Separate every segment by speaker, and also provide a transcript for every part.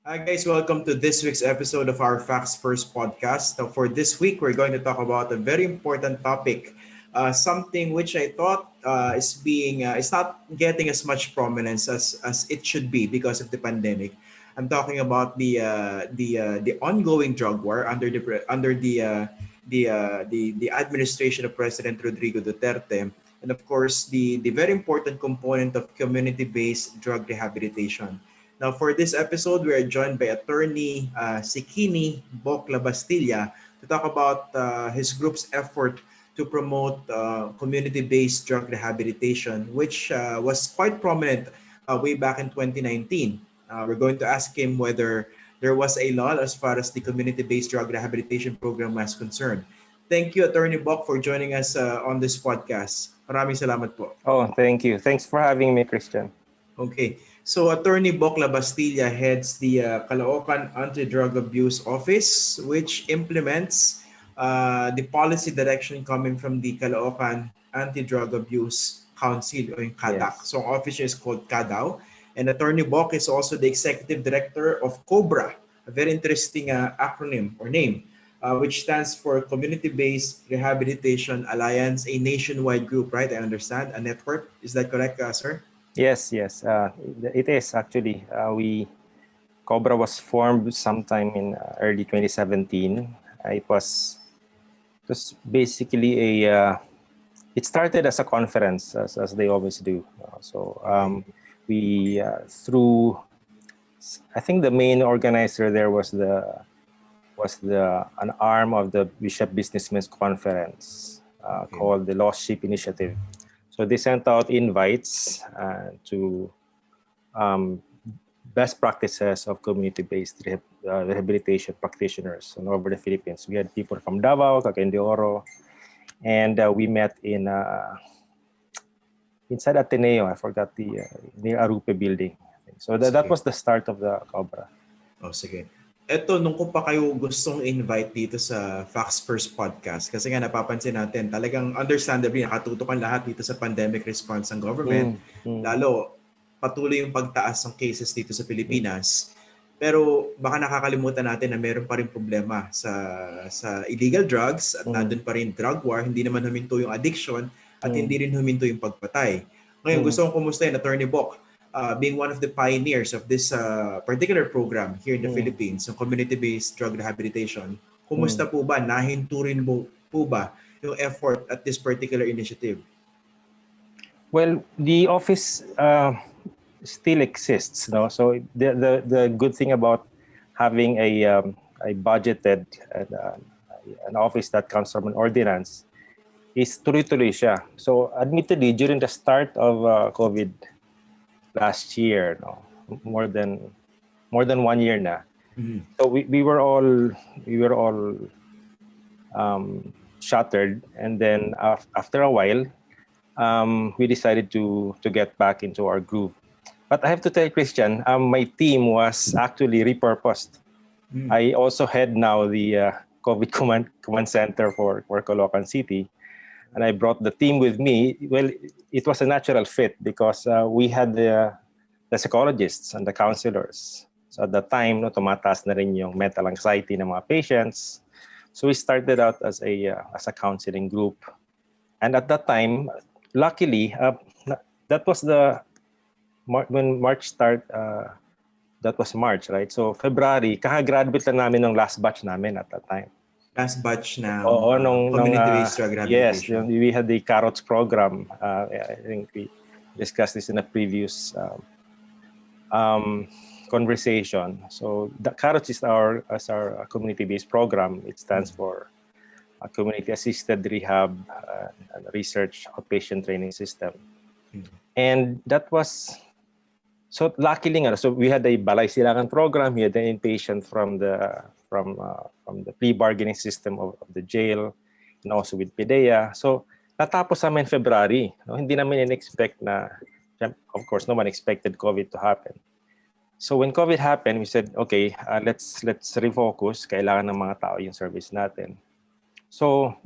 Speaker 1: Hi guys, welcome to this week's episode of our Facts First podcast. Now, for this week, we're going to talk about a very important topic, something which I thought it's not getting as much prominence as it should be because of the pandemic. I'm talking about the ongoing drug war under the administration of President Rodrigo Duterte, and of course the very important component of community-based drug rehabilitation. Now, for this episode, we are joined by attorney Sikini Bok Labastilla to talk about his group's effort to promote community-based drug rehabilitation, which was quite prominent way back in 2019. We're going to ask him whether there was a law as far as the community-based drug rehabilitation program was concerned. Thank you, Attorney Bok, for joining us on this podcast. Maraming salamat po.
Speaker 2: Oh, thank you. Thanks for having me, Christian.
Speaker 1: Okay. So Attorney Bok Labastilla heads the Caloocan Anti-Drug Abuse Office, which implements the policy direction coming from the Caloocan Anti-Drug Abuse Council, or in CADAC.
Speaker 2: Yes.
Speaker 1: So office is called CADAW. And Attorney Bok is also the executive director of Cobra, a very interesting acronym or name, which stands for Community-Based Rehabilitation Alliance, a nationwide group, right? I understand, a network. Is that correct, sir?
Speaker 2: Yes. It is actually. Cobra was formed sometime in early 2017. It was basically it started as a conference, as they always do. We through, I think the main organizer there was an arm of the Bishop Businessmen's Conference called the Lost Sheep Initiative. So they sent out invites to best practices of community-based rehabilitation practitioners all over the Philippines. We had people from Davao, Cagayan de Oro, and we met inside Ateneo. I forgot the near Arupe building. So that was the start of the Cobra.
Speaker 1: Oh, sige. Eto, nung ko pa kayo gustong invite dito sa Facts First Podcast, kasi nga napapansin natin, talagang understandably, nakatutukan lahat dito sa pandemic response ng government. Lalo, patuloy yung pagtaas ng cases dito sa Pilipinas. Pero baka nakakalimutan natin na meron pa rin problema sa illegal drugs at nandun pa rin drug war. Hindi naman huminto yung addiction at hindi rin huminto yung pagpatay. Ngayon, gusto kong kumustahin, Attorney Bok, being one of the pioneers of this particular program here in the Philippines, yung community-based drug rehabilitation. Kumusta po ba? Nahinto rin po ba yung effort at this particular initiative?
Speaker 2: Well, the office still exists, no. So the good thing about having a budgeted an office that comes from an ordinance is tuloy-tuloy siya. So admittedly, during the start of COVID last year, no, more than 1 year na. So we were all shuttered, and then after a while, we decided to get back into our groove. But I have to tell Christian, my team was actually repurposed. I also head now the COVID command center for Caloocan City, and I brought the team with me. Well, it was a natural fit because we had the psychologists and the counselors. So at the time, no, tumataas na rin yung mental anxiety ng mga patients. So we started out as a counseling group. And at that time, luckily, that was when March start, that was March, right? So February, kaka-graduate lang namin ng last batch namin at that time.
Speaker 1: Last batch na
Speaker 2: community-based
Speaker 1: drug rehabilitation.
Speaker 2: Yes, we had the Carrots program. I think we discussed this in a previous conversation. So the Carrots is our community-based program. It stands for a community-assisted rehab and research outpatient training system. And that was so luckily. So we had a Balay Silangan program. We had the inpatient from the pre-bargaining system of the jail, and also with PDEA. So natapos namin February. No? Hindi namin in-expect na, of course, no one expected COVID to happen. So when COVID happened, we said, okay, let's refocus. Kailangan ng mga tao yung service natin. So,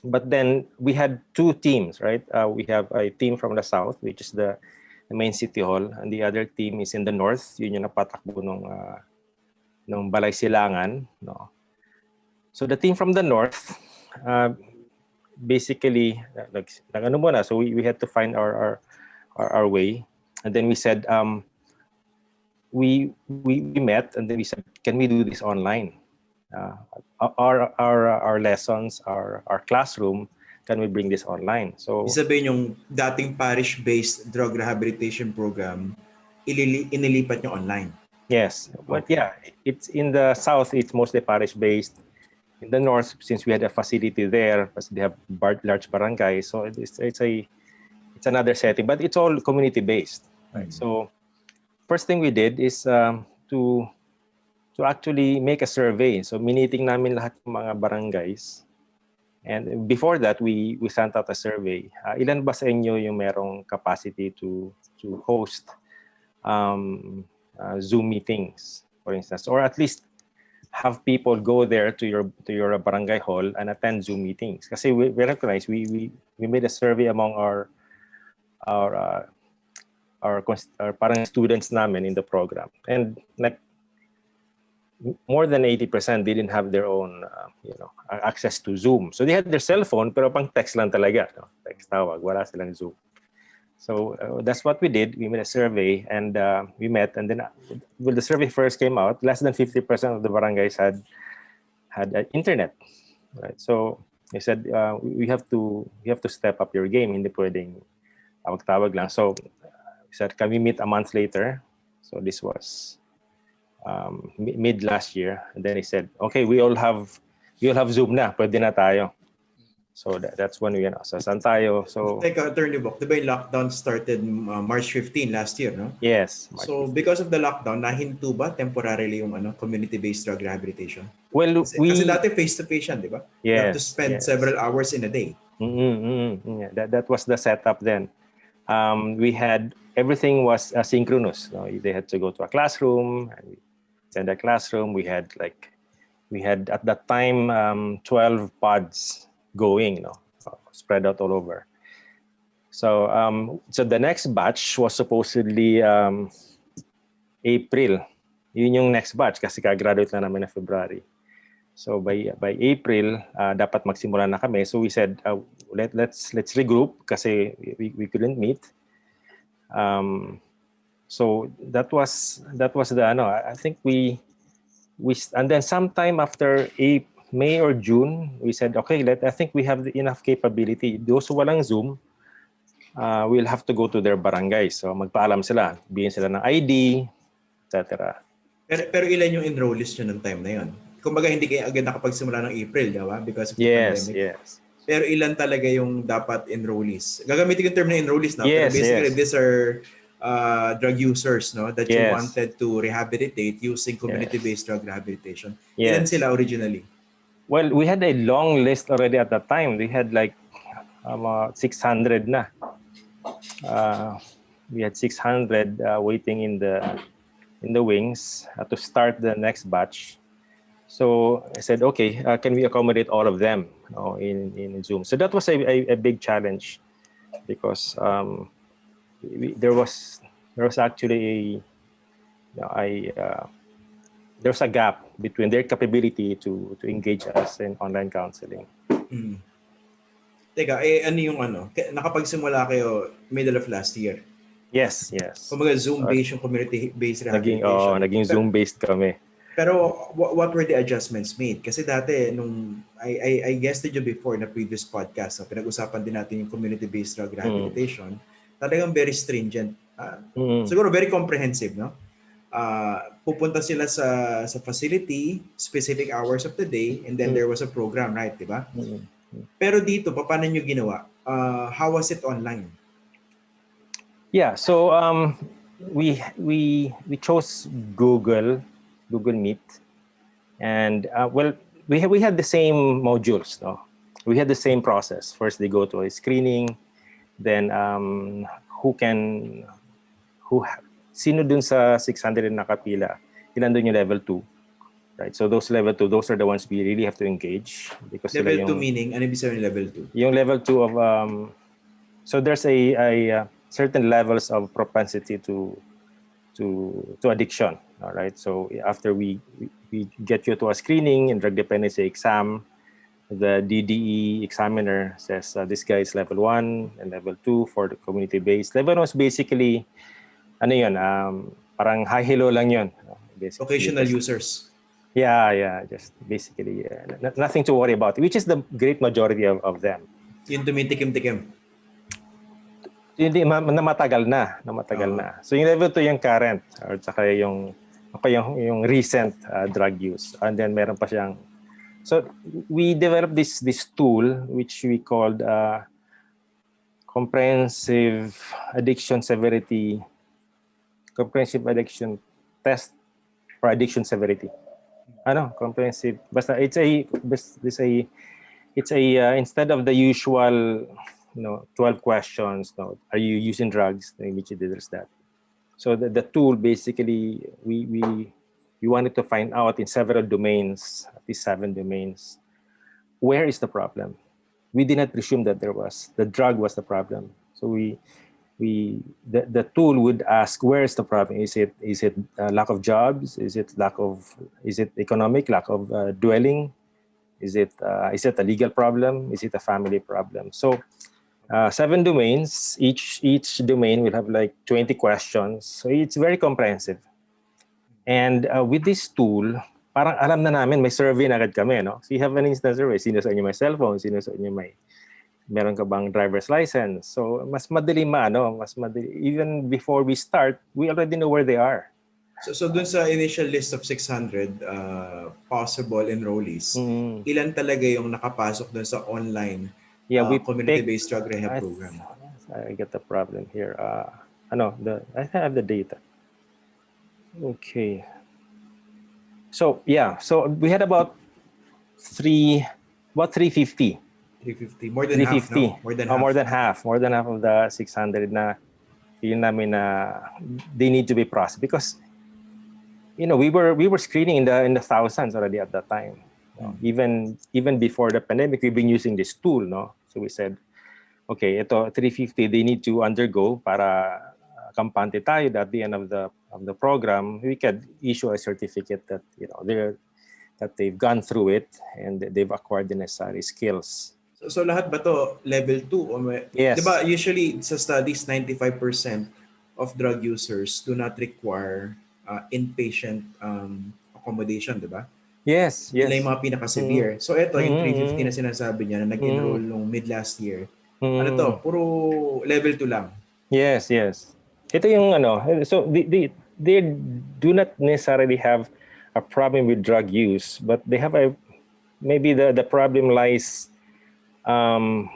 Speaker 2: but then we had two teams, right? We have a team from the south, which is the main city hall, and the other team is in the north. Yun yung napatakbo ng Balay Silangan, no. So the team from the north, basically, so we had to find our way, and then we said, we met, and then we said, can we do this online? Our lessons, our classroom, can we bring this online? So
Speaker 1: sabihin yung dating parish-based drug rehabilitation program, inilipat nyo online.
Speaker 2: Yes, but yeah, it's in the south. It's mostly parish-based. In the north, since we had a facility there, because they have large barangays, so it's another setting, but it's all community-based. Right? So first thing we did is to actually make a survey. So miniting namin lahat ng mga barangays. And before that, we sent out a survey. Ilan ba sa inyo yung merong capacity to host Zoom meetings, for instance, or at least have people go there to your barangay hall and attend Zoom meetings? Kasi we recognize we made a survey among our parang students namin in the program, and like more than 80% didn't have their own access to Zoom. So they had their cell phone pero pang text lang talaga, no? Text tawag, wala silang Zoom. So that's what we did. We made a survey, and we met, and then when the survey first came out, less than 50% of the barangays had internet, right? So they said, you have to step up your game, hindi pwedeng tawag lang. So we said, can we meet a month later? So this was mid last year, and then he said, okay, we all have Zoom na, pwede na tayo. So that's when we saan tayo. So
Speaker 1: Teka, Attorney Bok, di ba yung lockdown started March 15 last year, no?
Speaker 2: Yes.
Speaker 1: So because of the lockdown, nahinto ba temporarily yung community-based drug rehabilitation?
Speaker 2: Well,
Speaker 1: kasi dati face-to-face yan, di ba?
Speaker 2: Yes.
Speaker 1: You have to spend several hours in a day.
Speaker 2: Yeah, that was the setup then. We had everything was asynchronous. No? They had to go to a classroom, and in the classroom we had at that time 12 pods going, spread out all over. So so the next batch was supposedly April. Yun yung next batch kasi ka-graduate na namin na February. So by April dapat magsimula na kami. So we said let's regroup kasi we couldn't meet. So that was the I think we and then sometime after May or June, we said, okay, I think we have enough capability. Those who walang Zoom, we'll have to go to their barangays. So magpaalam sila, bigyan sila ng ID, etc.
Speaker 1: Pero ilan yung enrollees nyo ng time na yun? Kumbaga hindi kayo agad nakapagsimula ng April, di ba? Because of the pandemic.
Speaker 2: Yes.
Speaker 1: Pero ilan talaga yung dapat enrollees? Gagamitin ko yung term na enrollees na.
Speaker 2: Yes,
Speaker 1: pero basically,
Speaker 2: yes.
Speaker 1: these are drug users, no? That you wanted to rehabilitate using community-based drug rehabilitation. Ilan sila originally?
Speaker 2: Well, we had a long list already at that time. We had like 600 na. We had 600 waiting in the wings to start the next batch. So I said, okay, can we accommodate all of them in Zoom? So that was a big challenge because there was actually there was a gap between their capability to engage us in online counseling.
Speaker 1: Teka, ano yung nakapagsimula kayo middle of last year?
Speaker 2: Yes.
Speaker 1: Kumbaga Zoom-based yung community-based rehabilitation.
Speaker 2: Naging Zoom-based kami.
Speaker 1: Pero what were the adjustments made? Kasi dati, nung I guested you before na previous podcast, pinag-usapan din natin yung community-based drug rehabilitation. Talagang very stringent. Siguro very comprehensive, no? Pupunta sila sa facility, specific hours of the day, and then there was a program, right? Diba? Pero dito, paano nyo ginawa? How was it online?
Speaker 2: Yeah, so we chose Google Meet, and we had the same modules, no? We had the same process. First, they go to a screening, then sino dun sa 600 na nakapila, ilan dun yung level 2, right? So those level 2, those are the ones we really have to engage because
Speaker 1: level 2 meaning ano ibig sabihin level 2?
Speaker 2: Yung level 2 of so there's a certain levels of propensity to addiction. All right. So after we get you to a screening and drug dependency exam, the DDE examiner says this guy is level 1 and level 2 for the community-based. Level 1 was basically, ano yun, parang high-low lang yun.
Speaker 1: Occasional users.
Speaker 2: Yeah, just basically nothing to worry about, which is the great majority of them.
Speaker 1: Yung tumitikim-tikim.
Speaker 2: Hindi, na matagal na. So yung level 2 yung current or saka yung recent drug use. And then meron pa siyang, so we developed this tool which we called comprehensive addiction test for addiction severity. Comprehensive. Basta it's a instead of the usual 12 questions, are you using drugs? Immediately there's that. So the tool basically we wanted to find out in several domains, at least 7 domains, where is the problem. We did not presume that the drug was the problem. So the tool would ask, where is the problem? Is it lack of jobs? Is it economic, lack of dwelling? Is it a legal problem? Is it a family problem? So 7 domains. Each domain will have like 20 questions. So it's very comprehensive. And with this tool, parang alam na namin, may survey na agad kami, no? So you have an instant survey. Sino sa inyo may cellphone? Sino sa inyo meron ka bang driver's license? So mas madali even before we start, we already know where they are.
Speaker 1: So dun sa initial list of 600 possible enrollees, ilan talaga yung nakapasok dun sa online community-based drug rehab program?
Speaker 2: I get the problem here. I have the data. Okay. So we had about 350.
Speaker 1: 350. More than 350. Half, no?
Speaker 2: More than half of the 600 na yun namin na they need to be processed, because we were screening in the thousands already at that time. Even before the pandemic, we've been using this tool, no? So we said, okay, ito 350 they need to undergo para kampante tayo that at the end of the program we could issue a certificate that that they've gone through it and they've acquired the necessary skills.
Speaker 1: So lahat ba to level 2?
Speaker 2: Yes.
Speaker 1: Diba usually sa studies 95% of drug users do not require inpatient accommodation, diba?
Speaker 2: Yes.
Speaker 1: Yun yung mga pinaka-severe. So ito, yung 350 na sinasabi niya na nag-enroll nung mid last year. Ano to? Puro level 2 lang.
Speaker 2: Yes. Ito yung so they do not necessarily have a problem with drug use, but they have maybe the problem lies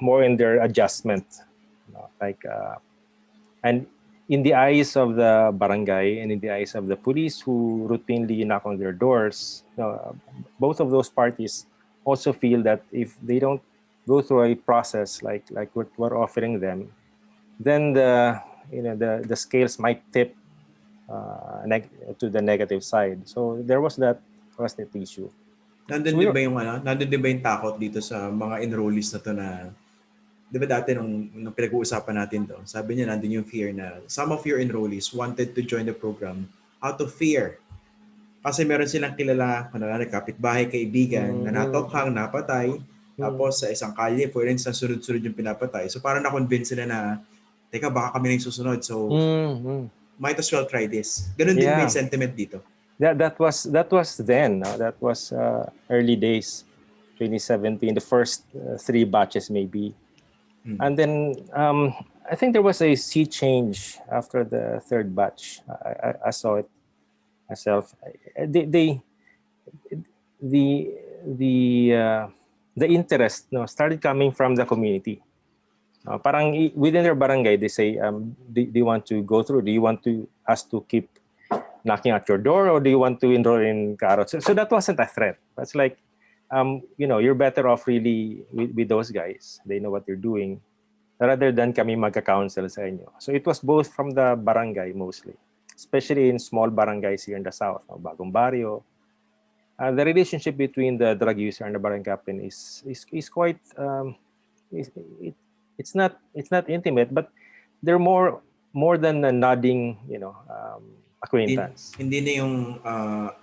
Speaker 2: more in their adjustment. And in the eyes of the barangay and in the eyes of the police who routinely knock on their doors, both of those parties also feel that if they don't go through a process like what we're offering them, then the scales might tip to the negative side. So there was that issue.
Speaker 1: Nandun din ba yung takot dito sa mga enrollees na to na, di ba dati nung pinag-uusapan natin to, sabi niya nandun yung fear na some of your enrollees wanted to join the program out of fear. Kasi meron silang kilala, kapitbahay, kaibigan, na natokhang, napatay, tapos sa isang kalye, for instance, sunod-sunod yung pinapatay. So parang na-convince sila na, teka, baka kami na yung susunod. So might as well try this. Ganun din ba yung sentiment dito?
Speaker 2: That was then. That was early days, 2017, the first 3 batches maybe. And then I think there was a sea change after the 3rd batch. I saw it myself. The interest started coming from the community. Parang within their barangay, they say, do you want to go through? Do you want us to keep knocking at your door, or do you want to enroll in Carrot? So that wasn't a threat. That's like, you're better off really with those guys. They know what they're doing, rather than kami magka-counsel sa inyo. So it was both from the barangay mostly, especially in small barangays here in the south, Bagong Barrio. The relationship between the drug user and the barangay captain is quite it's not intimate, but they're more than a nodding, acquaintance.
Speaker 1: Hindi na yung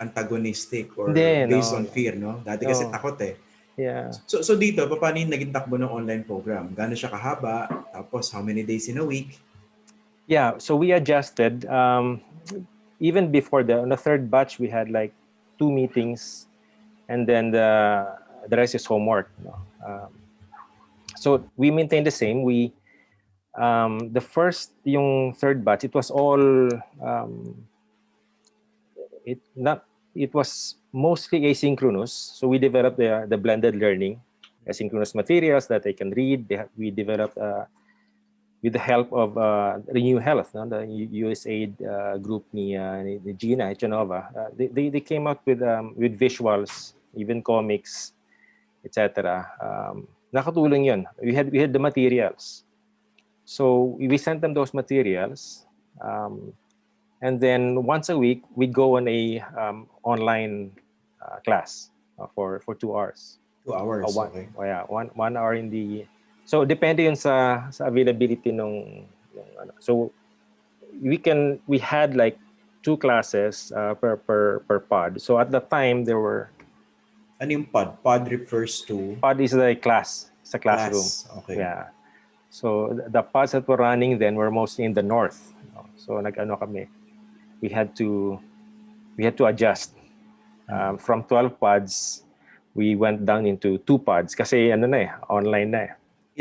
Speaker 1: antagonistic or
Speaker 2: Hindi,
Speaker 1: based
Speaker 2: no,
Speaker 1: on
Speaker 2: no.
Speaker 1: fear, no? Dati kasi
Speaker 2: No.
Speaker 1: takot eh.
Speaker 2: Yeah.
Speaker 1: So dito, paano yung naging takbo ng online program? Gaano siya kahaba? Tapos how many days in a week?
Speaker 2: Yeah, so we adjusted. Even before on the third batch, we had like 2 meetings, and then the rest is homework. So we maintained the same. The first, yung third batch, it was all it was mostly asynchronous. So we developed the blended learning, asynchronous materials that they can read. We developed with the help of Renew Health, no? The USAID group ni Gina Echanova. They came out with visuals, even comics, etc. Nakatulong yun. We had the materials. So we sent them those materials. And then once a week, we'd go on a online class for 2 hours.
Speaker 1: 2 hours, okay.
Speaker 2: Yeah, 1 hour in the... So depende yun sa availability nung ano. So we had like 2 classes per pod. So at the time there were...
Speaker 1: Ano yung pod? Pod refers to...
Speaker 2: Pod is the class. It's a classroom.
Speaker 1: Okay.
Speaker 2: Yeah. So the pods that were running then were mostly in the north. So nag-ano kami. We had to adjust. From 12 pods, we went down into 2 pods kasi ano na eh, online na eh.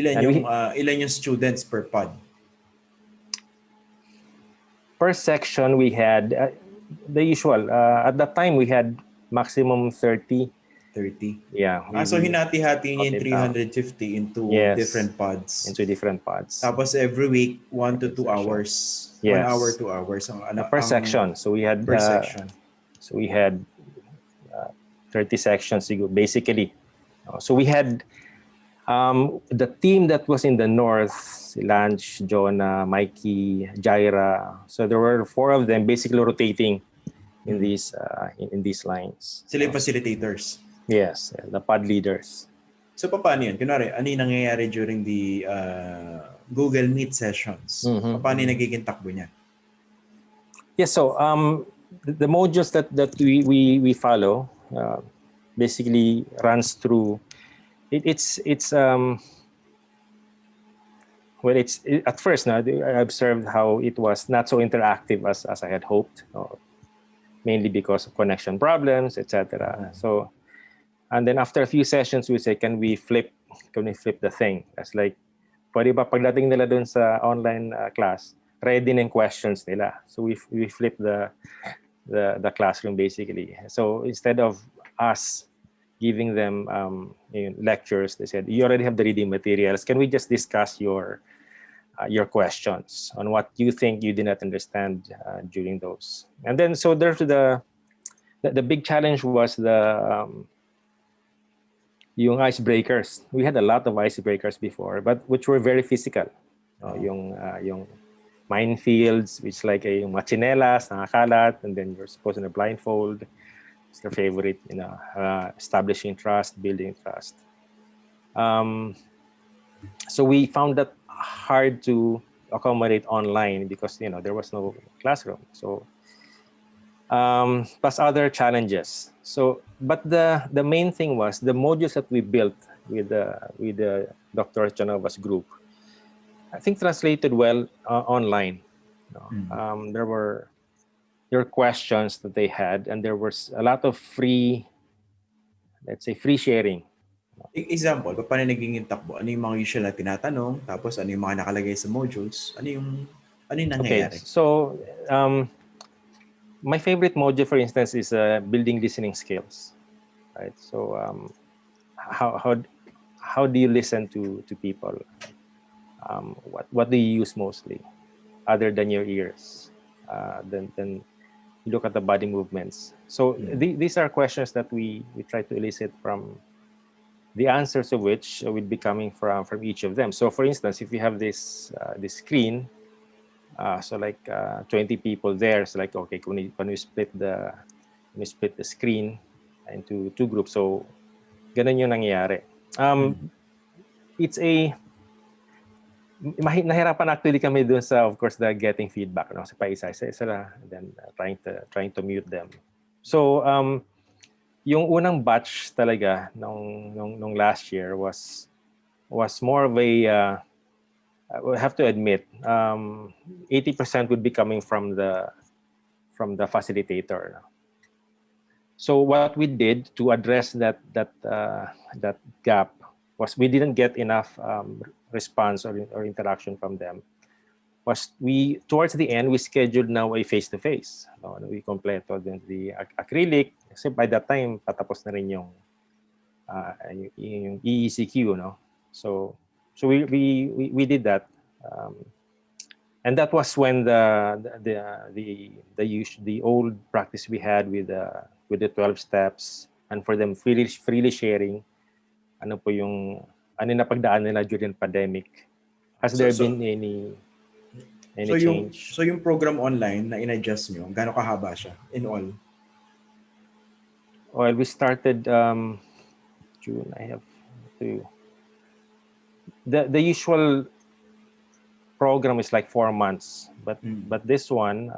Speaker 1: Ilan yung students per pod?
Speaker 2: Per section, we had the usual. At that time, we had maximum 30.
Speaker 1: 30?
Speaker 2: Yeah.
Speaker 1: So hinati-hati niyo yung 350 into different pods.
Speaker 2: Into different pods.
Speaker 1: Tapos every week, 1 to 2 hours.
Speaker 2: Yes.
Speaker 1: 1 hour, 2 hours.
Speaker 2: Per section. So we had...
Speaker 1: Per section.
Speaker 2: So we had 30 sections basically. So we had the team that was in the north, si Lanch, Jonah, Mikey, Jaira. So there were 4 of them basically rotating in these lines.
Speaker 1: Sila yung facilitators.
Speaker 2: Yes, the pod leaders.
Speaker 1: So paano yun? Kunwari, ano yung nangyayari during the Google Meet sessions? Paano yung nagiging takbo niya?
Speaker 2: Yes, so the modules that we follow basically runs through it's at first now I observed how it was not so interactive as I had hoped, mainly because of connection problems, etc. So, and then after a few sessions we say, can we flip the thing? That's like, pwede ba pagdating nila dun sa online class, ready na yung questions nila. So we flip the classroom basically. So instead of us giving them lectures, they said, you already have the reading materials. Can we just discuss your questions on what you think you did not understand during those? And then so there's the big challenge was yung icebreakers. We had a lot of icebreakers before, but which were very physical. Yung minefields, which like yung machinelas, nakakalat, and then you're supposed to blindfold. It's their favorite, establishing trust, building trust. So we found that hard to accommodate online because there was no classroom. So plus other challenges. So, but the main thing was the modules that we built with the Dr. Chanova's group, I think translated well online. There were questions that they had, and there was a lot of free sharing.
Speaker 1: Example, paano naging takbo? Ano yung mga usual na tinatanong? Tapos ano yung mga nakalagay sa modules? Ano yung nangyayari?
Speaker 2: Okay, so my favorite module, for instance, is building listening skills. Right. So how do you listen to people? What do you use mostly, other than your ears? Then you look at the body movements. So these are questions that we try to elicit from, the answers of which would be coming from each of them. So for instance, if you have this screen, so like 20 people there, so like, okay, can we split the screen into 2 groups? So ganun yung nangyayari. It's nahirapan actually kami doon sa, of course, the getting feedback, no? Sa paisa-isa lang, and then trying to mute them. So yung unang batch talaga nung last year was more of a I have to admit 80% would be coming from the facilitator. So what we did to address that gap was we didn't get enough response or interaction from them. Was we towards the end we scheduled now a face-to-face. We completo the acrylic kasi by that time patapos na rin yung EECQ, no? So we did that, and that was when the old practice we had with the 12 steps, and for them freely sharing ano po yung napagdaan nila during pandemic. Has there been any change?
Speaker 1: So yung program online na in-adjust nyo, gaano kahaba siya in all?
Speaker 2: Well, we started June. I have to. The usual program is like 4 months, but this one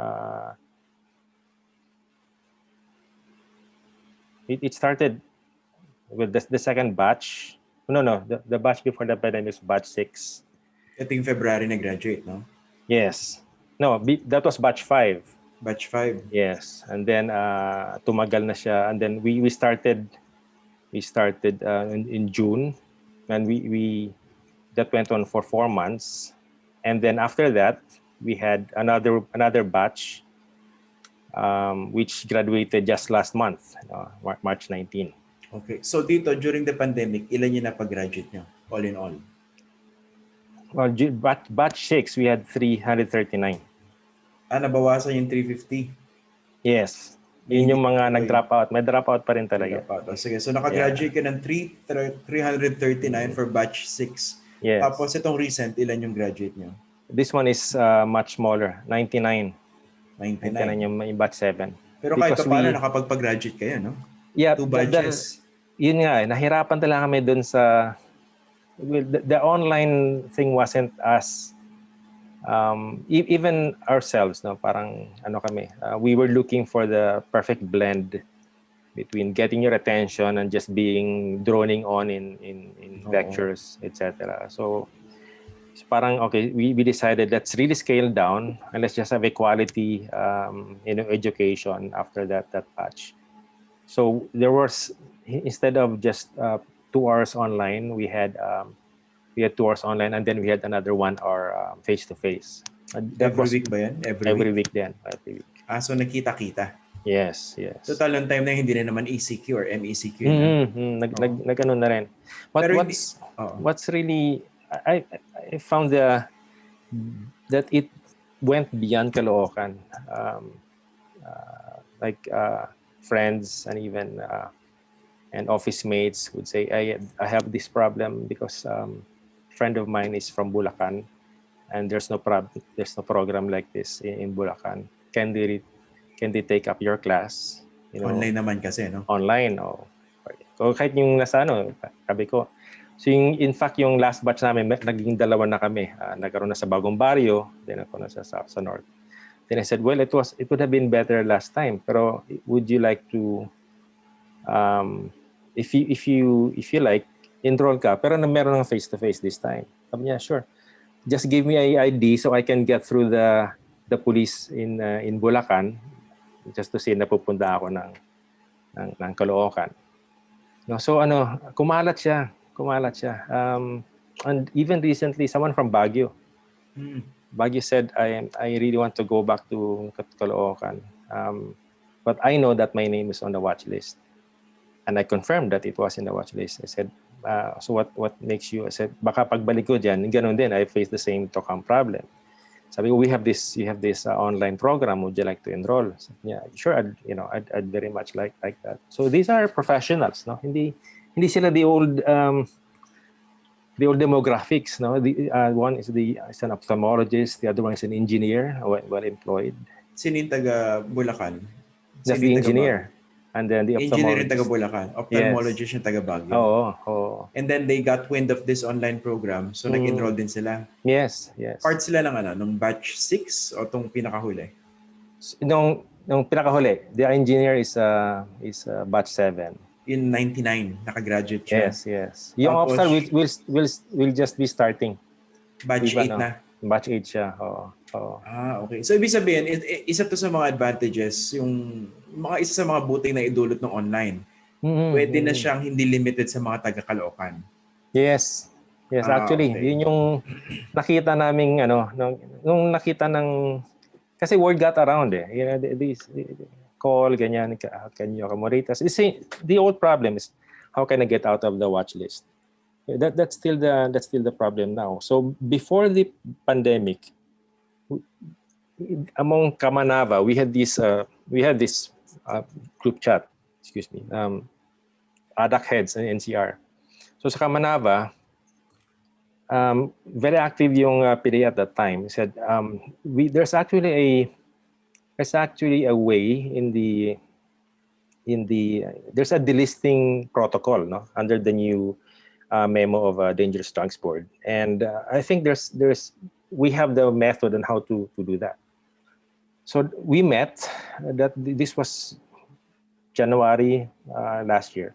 Speaker 2: it started with the second batch. No, the batch before the pandemic is batch 6.
Speaker 1: Ito yung February na graduate, no?
Speaker 2: Yes. No, that was batch 5.
Speaker 1: Batch 5.
Speaker 2: Yes, and then tumagal na siya, and then we started in June, and we that went on for 4 months, and then after that we had another batch which graduated just last month, March 19.
Speaker 1: Okay, so dito during the pandemic, ilan yung napag-graduate nyo all in all?
Speaker 2: Well, batch 6 we had 339.
Speaker 1: Nabawasan yung 350.
Speaker 2: Yes. Yun yung mga nag-drop out. May drop out pa rin talaga.
Speaker 1: Sige, so nakagraduate ka ng 339 for batch 6.
Speaker 2: Yes.
Speaker 1: Tapos itong recent, ilan yung graduate nyo?
Speaker 2: This one is much smaller, 99. 99 yung batch 7.
Speaker 1: Pero kahit pa paano nakapagpag-graduate kayo, no?
Speaker 2: Yeah.
Speaker 1: 2 batches.
Speaker 2: Yun nga, nahirapan talaga kami dun sa... The online thing wasn't as... even ourselves, no, parang kami, we were looking for the perfect blend between getting your attention and just being droning on in lectures, etc. So parang okay, we decided let's really scale down and let's just have a quality education after that batch. So there was, instead of just 2 hours online, we had 2 hours online, and then we had another 1 hour face-to-face.
Speaker 1: Every week ba yan?
Speaker 2: Every week din. Every week.
Speaker 1: So nakita-kita?
Speaker 2: Yes.
Speaker 1: Total ng time na hindi na naman ECQ or MECQ.
Speaker 2: Nag-ano na rin. But what's really, I found that it went beyond Caloocan. Like friends and even and office mates would say, I have this problem because friend of mine is from Bulacan, and there's no program like this in Bulacan. Can they take up your class?
Speaker 1: Online naman kasi, no?
Speaker 2: Online, So kahit yung nasa sabi ko. So in fact, yung last batch namin, naging 2 na kami. Nagkaroon na sa Bagong Barrio, then ako na sa North. Then I said, well, it would have been better last time. Pero would you like to, if you like, enroll ka, pero meron ng face-to-face this time. Sabi niya, sure. Just give me an ID so I can get through the police in Bulacan, just to see na pupunta ako ng Caloocan. So kumalat siya. And even recently, someone from Baguio. Baguio said, I really want to go back to Caloocan. But I know that my name is on the watch list. And I confirmed that it was in the watch list. I said, so what makes you? I said, baka pagbalik ko dyan, ganun din, I face the same TOCAM problem. Sabi ko, you have this online program, would you like to enroll? Sabi niya, sure, I'd very much like that. So these are professionals, no? Hindi sila the old demographics, no? One is an ophthalmologist, the other one is an engineer, well employed.
Speaker 1: Sino yung taga Bulacan?
Speaker 2: That's the engineer. And then the
Speaker 1: Engineer yung taga
Speaker 2: ophthalmologist.
Speaker 1: Bulacan,
Speaker 2: Yes.
Speaker 1: ophthalmologist yung taga Baguio.
Speaker 2: Oo.
Speaker 1: And then they got wind of this online program, so nag-enroll din sila.
Speaker 2: Yes.
Speaker 1: Part sila ng nung batch 6 o tong pinakahuli?
Speaker 2: Nung pinakahuli, the engineer is batch 7.
Speaker 1: In 99, nakagraduate siya.
Speaker 2: Yes. Yung
Speaker 1: Tapos,
Speaker 2: officer will just be starting.
Speaker 1: Batch 8 na.
Speaker 2: Batch 8 siya.
Speaker 1: Okay. So ibig sabihin, isa to sa mga advantages, isa sa mga buting na idulot ng online. Pwede na siyang hindi limited sa mga taga Caloocan.
Speaker 2: Yes, actually,
Speaker 1: okay.
Speaker 2: Yun yung nakita naming nung nakita kasi word got around this call ganyan, can you accommodate us? The old problem is how can I get out of the watch list? That's still the problem now. So before the pandemic, among Kamanava, we had this group chat, ADAC heads and NCR. So sa Kamanava, very active yung PDA at that time. He said, there's actually a way there's a delisting protocol, no, under the new memo of dangerous drugs board, and I think we have the method on how to do that. So we met. This was January last year.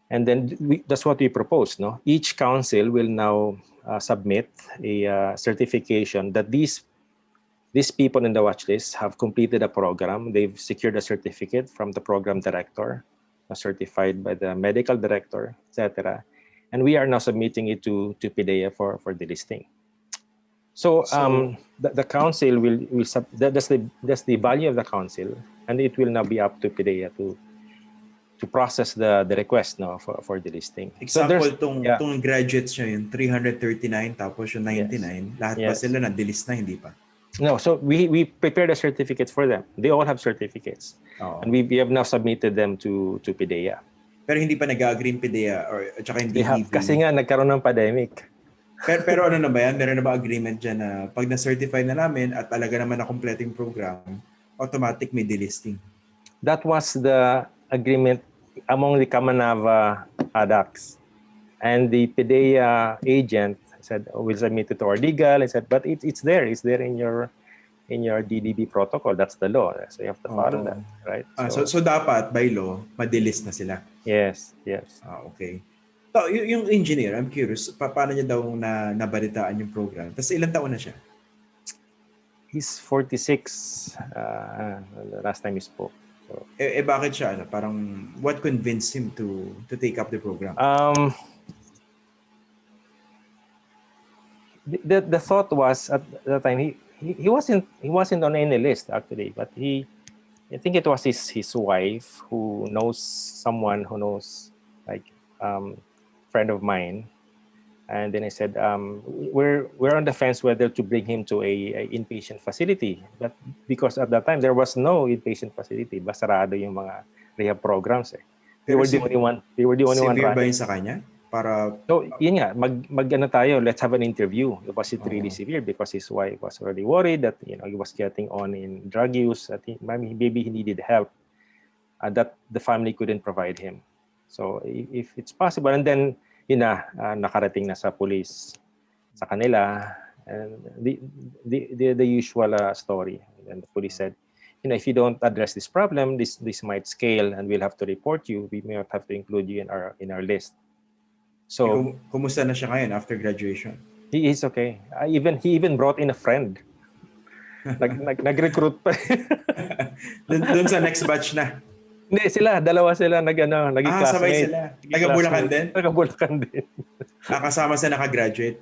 Speaker 2: And then that's what we proposed. No, each council will now submit a certification that these people in the watch list have completed a program. They've secured a certificate from the program director, certified by the medical director, etc. And we are now submitting it to PDEA for delisting. So the council that's the value of the council, and it will now be up to PDEA to process the request for delisting.
Speaker 1: Example, tong graduates nyo yun, 339 tapos yung 99, lahat ba sila na-delist na, hindi pa?
Speaker 2: No, so we prepared a certificate for them. They all have certificates. And we have now submitted them to PDEA.
Speaker 1: Pero hindi pa nag-agree PDEA or tsaka hindi
Speaker 2: kasi nga nagkaroon ng pandemic.
Speaker 1: Pero ano na ba yan? Meron na ba agreement dyan na pag na-certify na namin at talaga naman na complete yung program, automatic may delisting?
Speaker 2: That was the agreement among the Kamanava ADACs. And the PDEA agent said, we'll submit it to our legal. I said, but it's there in your DDB protocol. That's the law. So you have to follow that, right?
Speaker 1: So dapat, by law, madelist na sila?
Speaker 2: Yes.
Speaker 1: Okay. So, yung engineer, I'm curious, paano niya daw nabalitaan yung program? Tapos ilang taon na siya?
Speaker 2: He's 46 last time he spoke. So,
Speaker 1: bakit siya? Parang, what convinced him to take up the program?
Speaker 2: The thought was at the time he wasn't on any list actually, but I think it was his wife who knows someone who knows, like friend of mine, and then I said we're on the fence whether to bring him to a inpatient facility, but because at that time there was no inpatient facility, basarado yung mga rehab programs They were the only one
Speaker 1: severe
Speaker 2: running.
Speaker 1: Ba yun sa kanya? Para
Speaker 2: so yun nga, mag-ano tayo, let's have an interview. Was it really severe? Because his wife was already worried that he was getting on in drug use, that maybe he needed help that the family couldn't provide him. So if it's possible, and then nakarating na sa police sa kanila, and the usual story. And the police said, if you don't address this problem, this might scale, and we'll have to report you. We may not have to include you in our list. So,
Speaker 1: kumusta na siya ngayon after graduation?
Speaker 2: He is okay. He even brought in a friend. Nag-recruit pa.
Speaker 1: Doon sa next batch na.
Speaker 2: Hindi, dalawa sila nag-classmate.
Speaker 1: Sabay sila. Taga-Bulacan din?
Speaker 2: Taga-Bulacan din.
Speaker 1: Kasama sa nakagraduate.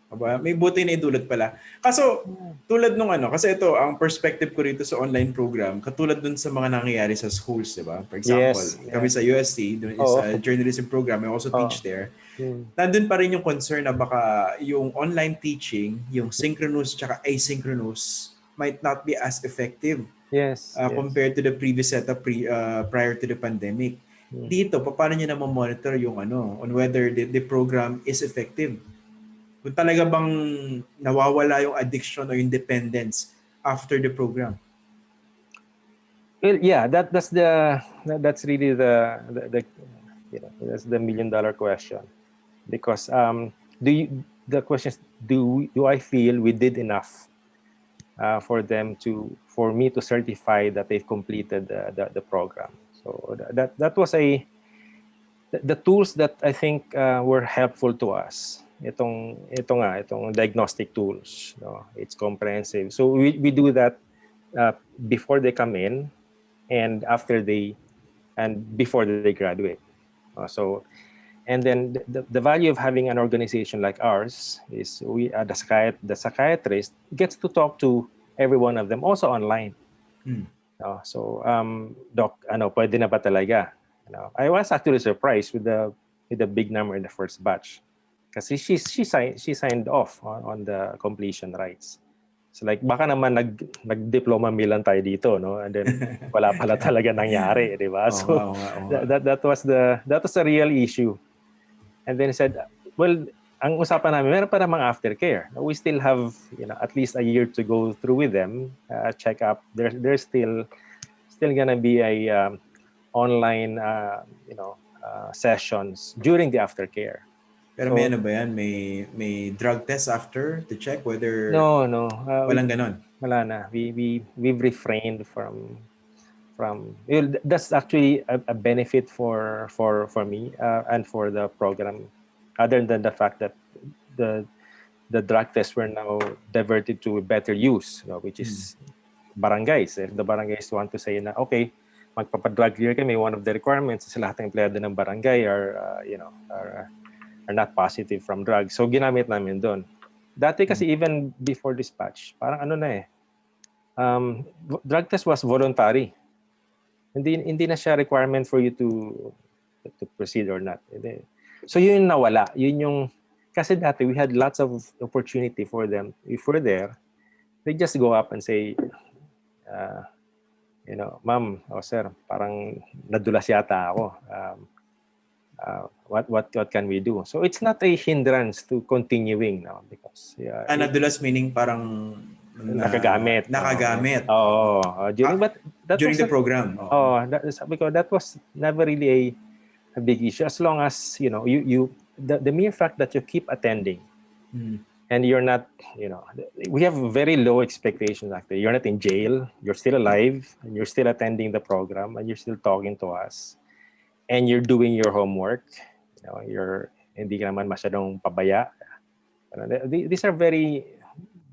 Speaker 1: Aba, may buti na idulot pala. Kaso, tulad nung kasi ito, ang perspective ko rito sa online program, katulad dun sa mga nangyayari sa schools, di ba? For example, kami sa USC, dun is a journalism program, I also teach there. Nandun pa rin yung concern na baka yung online teaching, yung synchronous tsaka asynchronous, might not be as effective compared to the previous setup prior to the pandemic. Dito, paano nyo na monitor yung on whether the program is effective? Kung talaga bang nawawala yung addiction o yung dependence after the program?
Speaker 2: Well, yeah, that's really the that's the $1 million question, because the question is, do I feel we did enough for me to certify that they've completed the program. So that was the tools that I think were helpful to us. Itong diagnostic tools, no? It's comprehensive. So we do that before they come in, and before they graduate. So, and then the value of having an organization like ours is the psychiatrist gets to talk to every one of them also online. So doc, pwede na ba talaga? I was actually surprised with the big number in the first batch, kasi she signed off on the completion rights. So like baka naman nag-diploma mill lang tayo dito, no? And then wala pala talaga nangyari, di ba? So that was the real issue. And then he said, well, ang usapan namin, meron pa namang aftercare. We still have, at least a year to go through with them, check up. There's still gonna be a online, sessions during the aftercare.
Speaker 1: Pero may ano ba yan? May drug test after to check whether...
Speaker 2: No.
Speaker 1: Walang ganon?
Speaker 2: Wala na. We've refrained from that's actually a benefit for me and for the program, other than the fact that the drug tests were now diverted to better use, which is barangays. If the barangays want to say na, okay, magpapadrug clear kami, one of the requirements is lahat ng empleyado ng barangay are not positive from drugs. So ginamit namin doon. Dati kasi even before dispatch, parang drug test was voluntary. Hindi na siya requirement for you to proceed or not. So yun yung nawala. Yun yung, kasi dati we had lots of opportunity for them. If we're there, they just go up and say, ma'am, sir, parang nadulas yata ako. What can we do? So it's not a hindrance to continuing now, because nadulas
Speaker 1: meaning parang
Speaker 2: nakagamit.
Speaker 1: During the program.
Speaker 2: Because that was never really a big issue, as long as the mere fact that you keep attending and you're not, we have very low expectations actually. You're not in jail, you're still alive, and you're still attending the program, and you're still talking to us, and you're doing your homework. You're hindi ka naman masyadong pabaya. These are very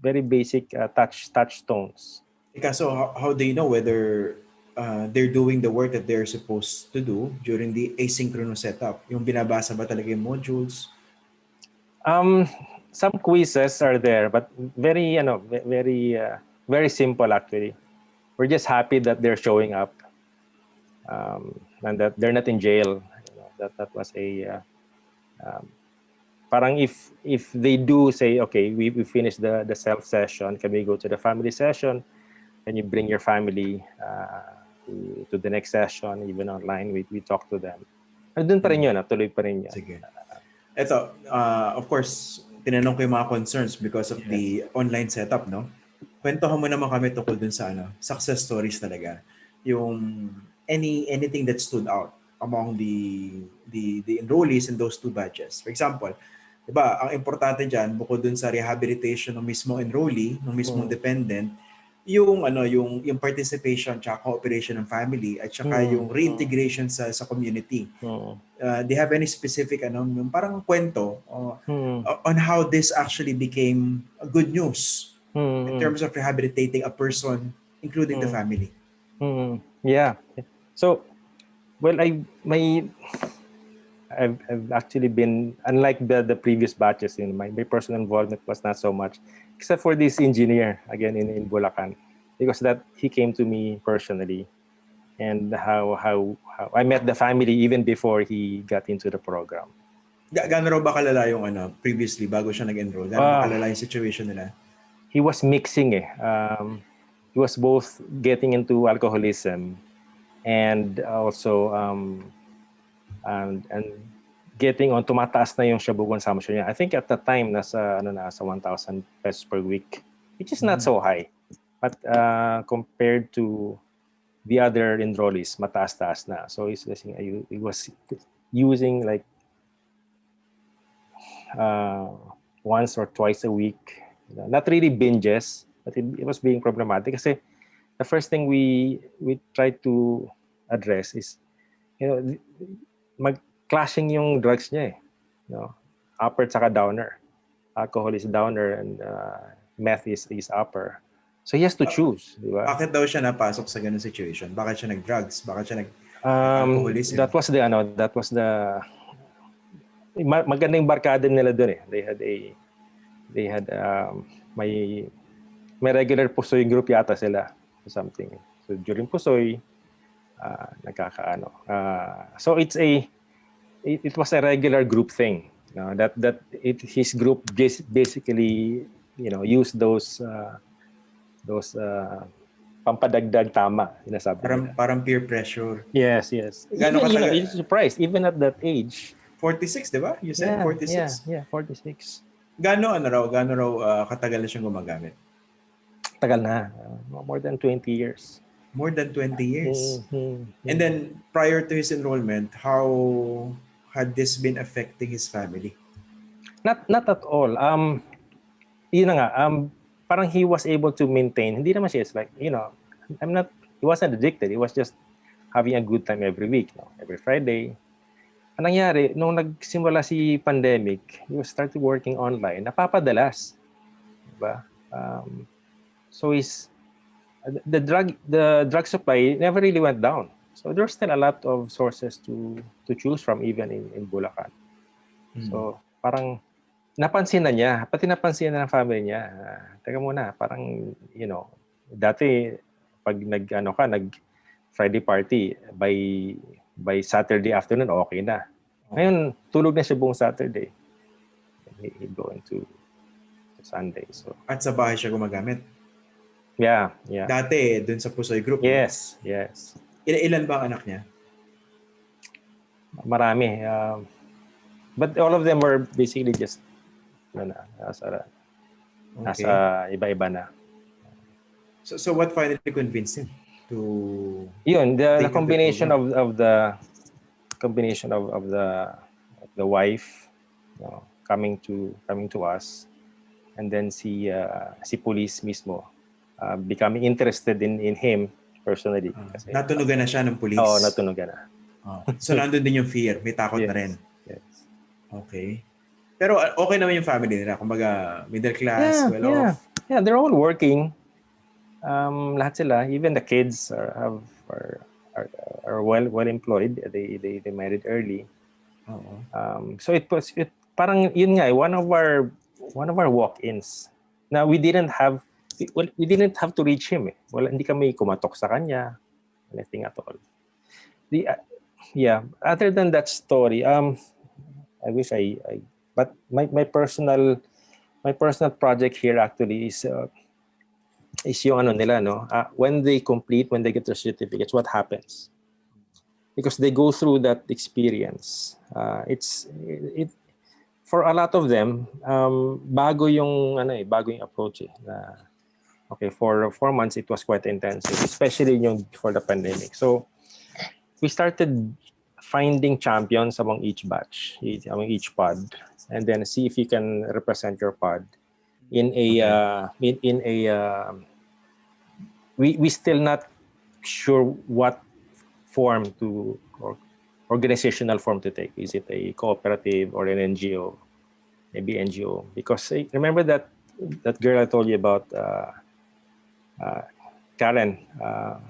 Speaker 2: very basic touchstones.
Speaker 1: So how do you know whether they're doing the work that they're supposed to do during the asynchronous setup? Yung binabasa ba talaga yung modules?
Speaker 2: Some quizzes are there, but very very simple actually. We're just happy that they're showing up, and that they're not in jail. That was a parang if they do say, okay, we finish the self session, can we go to the family session, and you bring your family to the next session, even online, we talk to them. Doon pa rin yun, tuloy pa rin yun.
Speaker 1: Sige. Ito, of course, tinanong ko yung mga concerns because of the online setup, no? Kwentuhan mo naman kami tungkol dun sa success stories talaga. Yung anything that stood out among the enrollees in those two batches. For example, diba, ang importante dyan, bukod dun sa rehabilitation ng mismong enrollee, ng mismong dependent, yung participation at cooperation ng family at saka yung reintegration sa community. They have any specific yung parang kwento on how this actually became a good news in terms of rehabilitating a person, including the family?
Speaker 2: Yeah. So, well, I've actually been, unlike the previous batches, my personal involvement was not so much, except for this engineer, again, in Bulacan, because that he came to me personally, and how I met the family even before he got into the program.
Speaker 1: Gaano raw ba kalala yung previously, bago siya nag-enroll? Gaano ba kalala yung situation nila?
Speaker 2: He was mixing he was both getting into alcoholism and also and getting on, tumataas na yung shabu consumption niya. I think at the time nasa 1,000 pesos per week, which is not so high, but compared to the other enrollees mataas-taas na. So he was using like once or twice a week. Not really binges, but it was being problematic kasi the first thing we tried to address is, mag-clashing yung drugs niya eh. Upper tsaka downer. Alcohol is downer and meth is upper. So he has to choose, di ba?
Speaker 1: Bakit daw siya napasok sa ganung situation? Bakit siya nag-drugs? Bakit siya nag-alcoholism?
Speaker 2: That was the magandang barkada nila doon eh. They had may regular pusoy group yata sila or something. So during pusoy nagkakaano. So it was a regular group thing. His group basically used those pampadagdag tama, sinasabi nila.
Speaker 1: Parang peer pressure.
Speaker 2: Yes. You're surprised, even at that age.
Speaker 1: 46, di ba? You said 46?
Speaker 2: Yeah, 46.
Speaker 1: Gaano raw katagal na siyang gumagamit?
Speaker 2: Tagal na. More than 20 years.
Speaker 1: More than 20 years.
Speaker 2: Mm-hmm.
Speaker 1: And then, prior to his enrollment, how had this been affecting his family?
Speaker 2: Not at all. Yun na nga, parang he was able to maintain. Hindi naman siya, it's like, he wasn't addicted. He was just having a good time every week, every Friday. Ang nangyari, nung nagsimula si pandemic, he started working online, napapadalas. Diba? So the drug supply never really went down. So there's still a lot of sources to choose from, even in Bulacan. So parang napansin na niya, pati napansin na ng family niya. Teka muna, parang, dati pag nag Friday party, by Saturday afternoon, okay na. Ngayon, tulog na siya buong Saturday. He going to Sunday. So.
Speaker 1: At sa bahay siya gumagamit?
Speaker 2: Yeah.
Speaker 1: Dati, dun sa Pusoy Group?
Speaker 2: Yes.
Speaker 1: Ilan ba ang anak niya?
Speaker 2: Marami. But all of them were basically just nasa iba-iba na.
Speaker 1: So what finally convinced him to?
Speaker 2: Yun, the combination of the wife coming to us, and then si police mismo becoming interested in him personally. Kasi,
Speaker 1: natunugan na siya ng police?
Speaker 2: Oo, natunugan na.
Speaker 1: So nandun din yung fear, may takot na rin.
Speaker 2: Yes.
Speaker 1: Okay. Pero okay naman yung family nila, kumbaga middle class, well-off.
Speaker 2: Yeah, they're all working. Lahat sila, even the kids are well employed. They married early. So it parang yun nga, one of our walk-ins. Now we didn't have to reach him. Hindi kami kumatok sa kanya, anything at all. Other than that story, I wish but my personal project here actually is yung nila, when they get their certificates, what happens? Because they go through that experience. It for a lot of them, bago yung approach okay, for 4 months it was quite intensive, especially for the pandemic. So we started finding champions among each batch, among each pod, and then see if you can represent your pod in a we still not sure what form or organizational form to take. Is it a cooperative or an NGO? Maybe NGO, because remember that girl I told you about, Karen.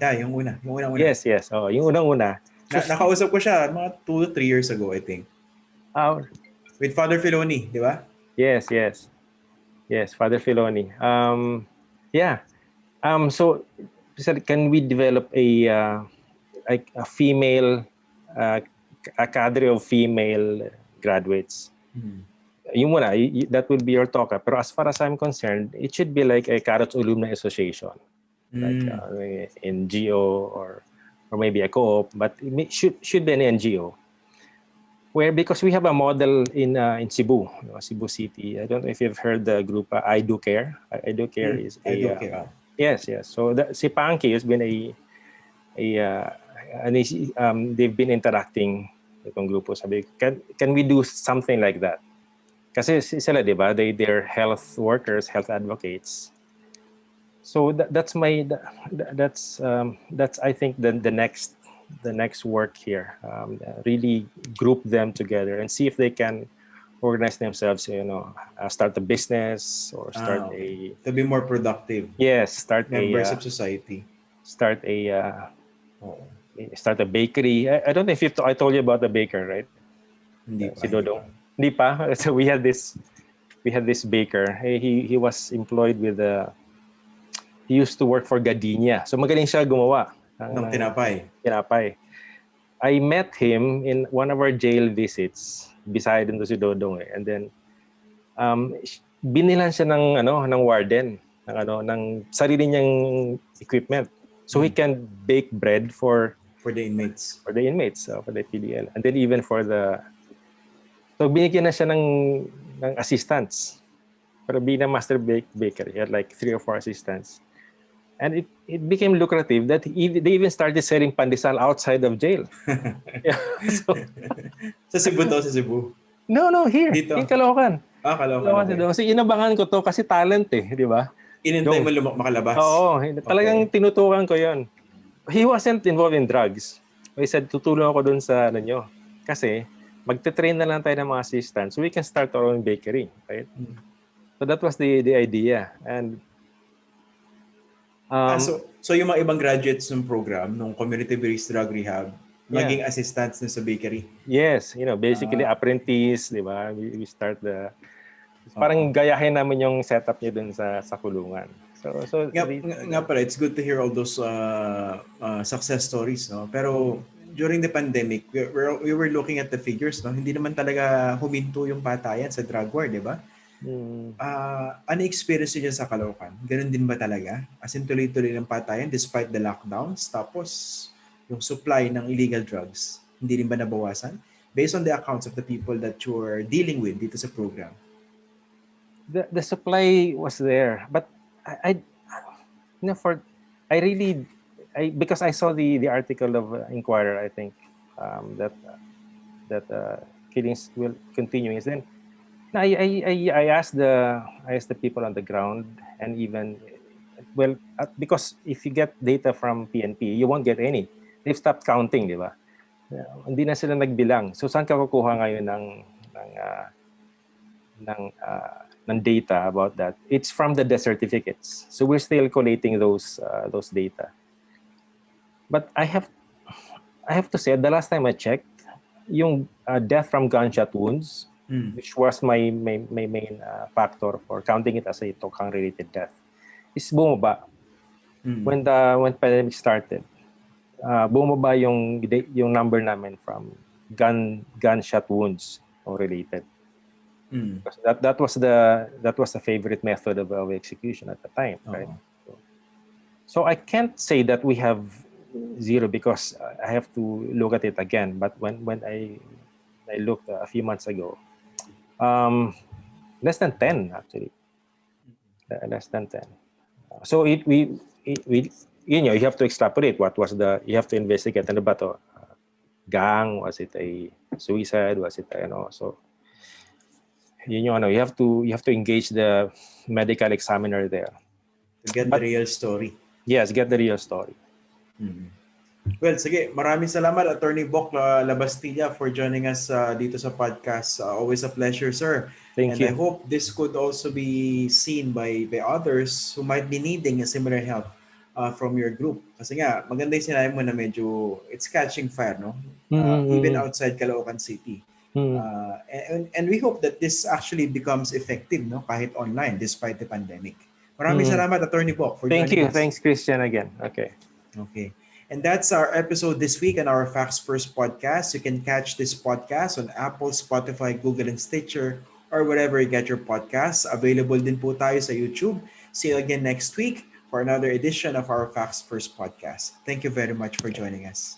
Speaker 1: Yung una.
Speaker 2: Yes. Oh, yung unang-una.
Speaker 1: Nakausap ko siya mga 2 to 3 years ago, I think. With Father Filoni, di ba?
Speaker 2: Yes, Father Filoni. So can we develop a female, a cadre of female graduates? Yung muna, that will be your talk. Pero as far as I'm concerned, it should be like a Carrots Alumni Association, like NGO or maybe a co-op, but it should be an NGO. Because we have a model in Cebu, Cebu City. I don't know if you've heard the group I Do Care. I Do Care is
Speaker 1: I Do Care.
Speaker 2: Yes. So si Panky has been they've been interacting itong grupo. Sabi, can we do something like that? Kasi sila, di ba? They're health workers, health advocates. So that's I think the next work here. Really group them together and see if they can organize themselves. Start a business or start
Speaker 1: to be more productive.
Speaker 2: Yes, start
Speaker 1: members of society.
Speaker 2: Start a bakery. I don't know if I told you about the baker, right?
Speaker 1: Hindi pa.
Speaker 2: Si Dodong. Hindi pa. So we had this baker. He was employed with he used to work for Gardenia. So magaling siya gumawa
Speaker 1: ng tinapay.
Speaker 2: I met him in one of our jail visits. Beside him to si Dodong and then binilan siya ng warden ng sarili niyang equipment. So he can bake bread for
Speaker 1: the inmates.
Speaker 2: For the inmates, for the PDL. And then even for so binigyan na siya ng assistants. Para being a master baker, he had like 3 or 4 assistants. And it became lucrative that they even started selling pandesal outside of jail.
Speaker 1: Sa Cebu daw, sa Cebu?
Speaker 2: No, here. Dito. In Caloocan.
Speaker 1: Caloocan.
Speaker 2: Okay. Kasi inabangan ko to kasi talent di ba?
Speaker 1: Inintay mo makalabas?
Speaker 2: Oo. Talagang tinutukan ko yon. He wasn't involved in drugs. He said, tutulong ako dun sa nyo. Kasi magte-train na lang tayo ng mga assistants so we can start our own bakery. Right? So that was the idea. And
Speaker 1: so yung mga ibang graduates ng program, ng community-based drug rehab, naging assistants na sa bakery?
Speaker 2: Yes, basically apprentice, di ba? We start parang gayahin namin yung setup niya dun sa kulungan. So
Speaker 1: nga pala, it's good to hear all those success stories, no? Pero during the pandemic, we were looking at the figures, no? Hindi naman talaga huminto yung patayan sa drug war, di ba? Ano experience niyo sa Caloocan? Ganun din ba talaga? As in tuloy-tuloy ng patayan despite the lockdowns? Tapos yung supply ng illegal drugs, hindi rin ba nabawasan? Based on the accounts of the people that you're dealing with dito sa program.
Speaker 2: The supply was there, but because I saw the article of Inquirer, I think that killings will continue. Then I asked the people on the ground, and even because if you get data from PNP, you won't get any. They've stopped counting, di ba? Hindi na sila nagbilang. So saan ka kukuha ngayon ng data about that? It's from the death certificates. So we're still collating those data. But I have to say, the last time I checked, yung death from gunshot wounds, which was my main factor for counting it as a Tokang-related death, is bumaba. When pandemic started, bumaba yung number namin from gunshot wounds related. Because that was the favorite method of execution at the time, right? So I can't say that we have zero because I have to look at it again. But when I looked a few months ago, less than 10 actually, less than 10. So we you have to extrapolate what was you have to investigate. Ano ba to? Gang? Was it a suicide? Was it so? You have to engage the medical examiner there
Speaker 1: to get the real story.
Speaker 2: Yes, get the real story.
Speaker 1: Well, sige, maraming salamat Attorney Bok Labastilla for joining us dito sa podcast. Always a pleasure, sir.
Speaker 2: Thank you.
Speaker 1: I hope this could also be seen by others who might be needing a similar help from your group. Kasi nga, maganda yung sinabi mo na medyo it's catching fire, no? Even outside Caloocan City. And we hope that this actually becomes effective, no? Kahit online, despite the pandemic. Maraming salamat, Attorney Bok, for joining us.
Speaker 2: Thank you. Thanks, Christian, again. Okay.
Speaker 1: And that's our episode this week on our Facts First podcast. You can catch this podcast on Apple, Spotify, Google, and Stitcher, or wherever you get your podcasts. Available din po tayo sa YouTube. See you again next week for another edition of our Facts First podcast. Thank you very much for joining us.